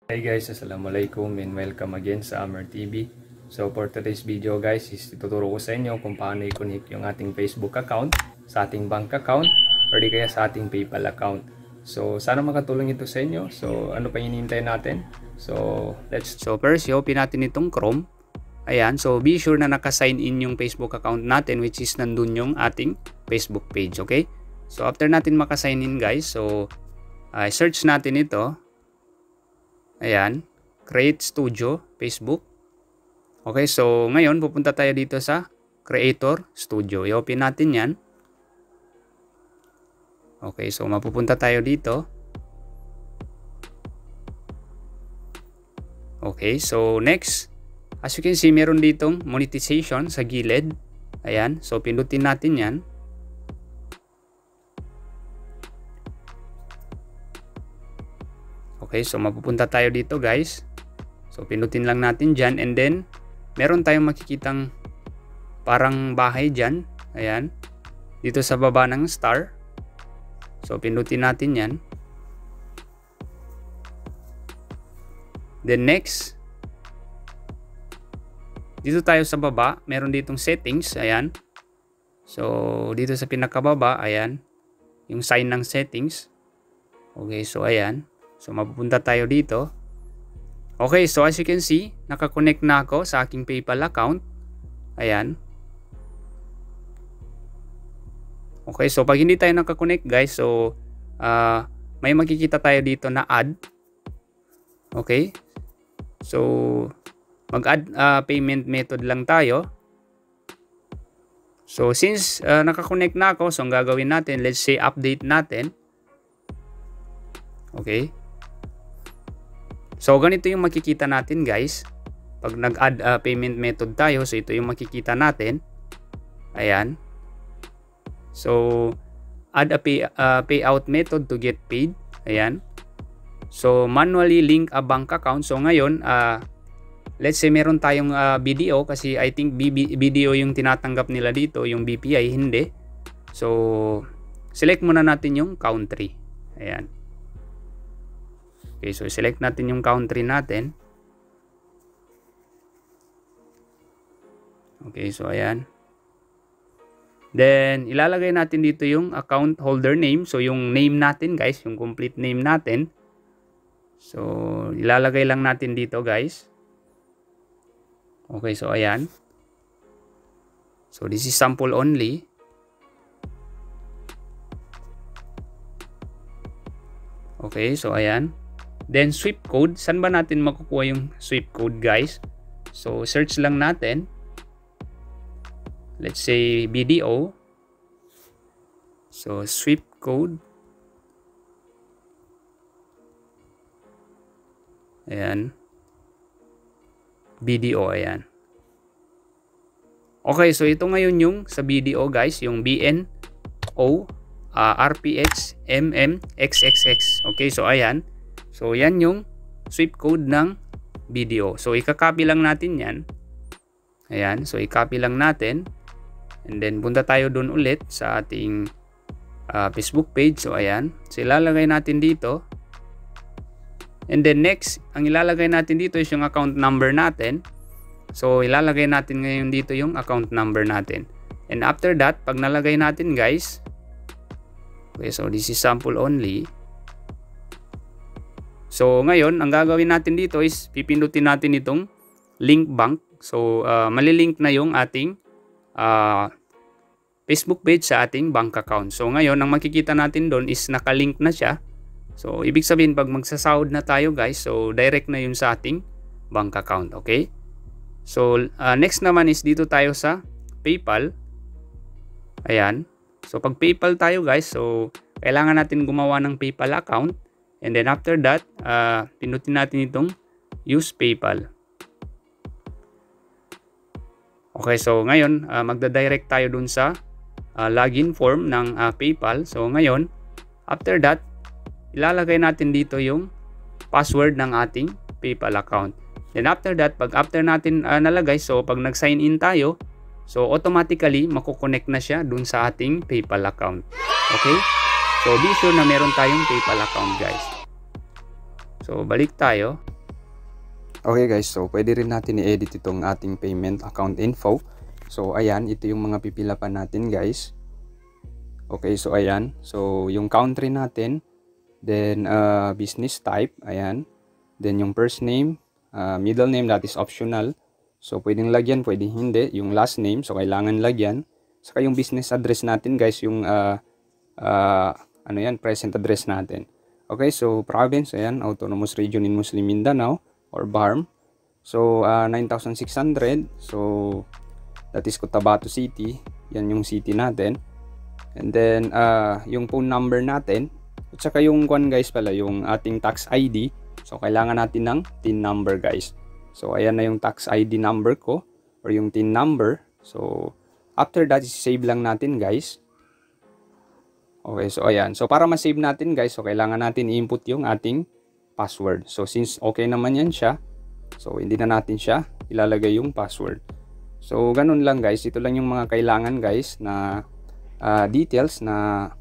Hey guys, assalamualaikum and welcome again sa Amer TV. So for today's video guys, is ituturo ko sa inyo kung paano i-connect yung ating Facebook account sa ating bank account or di kaya sa ating PayPal account. So sana makatulong ito sa inyo. So ano pa hinihintay natin? So first, i-open natin itong Chrome. Ayan, so be sure na naka-sign in yung Facebook account natin, which is nandun yung ating Facebook page, okay? So after natin maka-sign in guys, so search natin ito. Ayan, Create Studio, Facebook. Okay, so ngayon pupunta tayo dito sa Creator Studio. I-open natin yan. Okay, so mapupunta tayo dito. Okay, so next, as you can see, meron ditong monetization sa gilid. Ayan, so pindutin natin yan. Okay, so mapupunta tayo dito guys. So pindutin lang natin dyan and then meron tayong makikitang parang bahay dyan. Ayan, dito sa baba ng star. So pindutin natin yan. Then next, dito tayo sa baba, meron ditong settings. Ayan, so dito sa pinakababa, ayan, yung sign ng settings. Okay, so ayan. So mapupunta tayo dito. Okay, so as you can see, nakakonect na ako sa aking PayPal account. Ayan. Okay, so pag hindi tayo nakakonect guys, so may makikita tayo dito na add. Okay. So mag-add payment method lang tayo. So since nakakonect na ako, so ang gagawin natin, let's say update natin. Okay. So ganito yung makikita natin guys. Pag nag-add payment method tayo, so ito yung makikita natin. Ayan. So add a payout method to get paid. Ayan. So manually link a bank account. So ngayon, let's say meron tayong BDO kasi I think BDO yung tinatanggap nila dito, yung BPI hindi. So select muna natin yung country. Ayan. Okay, so select natin yung country natin. Okay, so ayan. Then ilalagay natin dito yung account holder name. So yung name natin guys, yung complete name natin. So ilalagay lang natin dito guys. Okay, so ayan. So this is sample only. Okay, so ayan. Then swift code, saan ba natin makukuha yung swift code guys? So search lang natin. Let's say BDO. So swift code. Ayan. BDO, ayan. Okay, so ito ngayon yung sa BDO guys, yung BNO RPX MMXXX. Okay, so ayan. So yan yung swift code ng BDO. So i-copy lang natin yan. Ayan, so i-copy lang natin. And then punta tayo doon ulit sa ating Facebook page. So ayan, so ilalagay natin dito. And then next, ang ilalagay natin dito is yung account number natin. So ilalagay natin ngayon dito yung account number natin. And after that, pag nalagay natin guys, okay, so this is sample only. So ngayon, ang gagawin natin dito is pipindutin natin itong link bank. So malilink na yung ating Facebook page sa ating bank account. So ngayon, ang makikita natin doon is nakalink na siya. So ibig sabihin pag magsasahod na tayo guys, so direct na yun sa ating bank account. Okay? So next naman is dito tayo sa PayPal. Ayan. So pag PayPal tayo guys, so kailangan natin gumawa ng PayPal account. And then after that, pinutin natin itong use PayPal. Okay, so ngayon, magda-direct tayo dun sa login form ng PayPal. So ngayon, after that, ilalagay natin dito yung password ng ating PayPal account. Then after that, after natin nalagay, so pag nag-sign in tayo, so automatically, makukonect na siya dun sa ating PayPal account. Okay? So be sure na meron tayong PayPal account guys. So balik tayo. Okay guys, so pwede rin natin i-edit itong ating payment account info. So ayan, ito yung mga pipilapan natin guys. Okay, so ayan. So yung country natin, then business type, ayan. Then yung first name, middle name, that is optional. So pwedeng lagyan, pwedeng hindi. Yung last name, so kailangan lagyan. Saka yung business address natin guys, yung ano yan, present address natin. Okay, so province, ayan, Autonomous Region in Muslim Mindanao or BARM. So 9,600. So that is Cotabato City. Yan yung city natin. And then yung phone number natin. At saka yung guys pala, yung ating tax ID. So kailangan natin ng TIN number guys. So ayan na yung tax ID number ko or yung TIN number. So after that, save lang natin guys. Okay, so ayan. So para ma-save natin guys, so kailangan natin i-input yung ating password. So since okay naman yan siya, so hindi na natin siya ilalagay yung password. So ganun lang guys. Ito lang yung mga kailangan guys na details na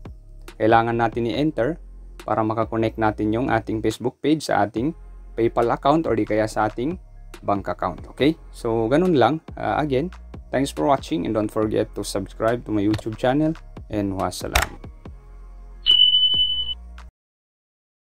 kailangan natin i-enter para makakonect natin yung ating Facebook page sa ating PayPal account or di kaya sa ating bank account. Okay? So ganun lang. Again, thanks for watching and don't forget to subscribe to my YouTube channel and wassalam.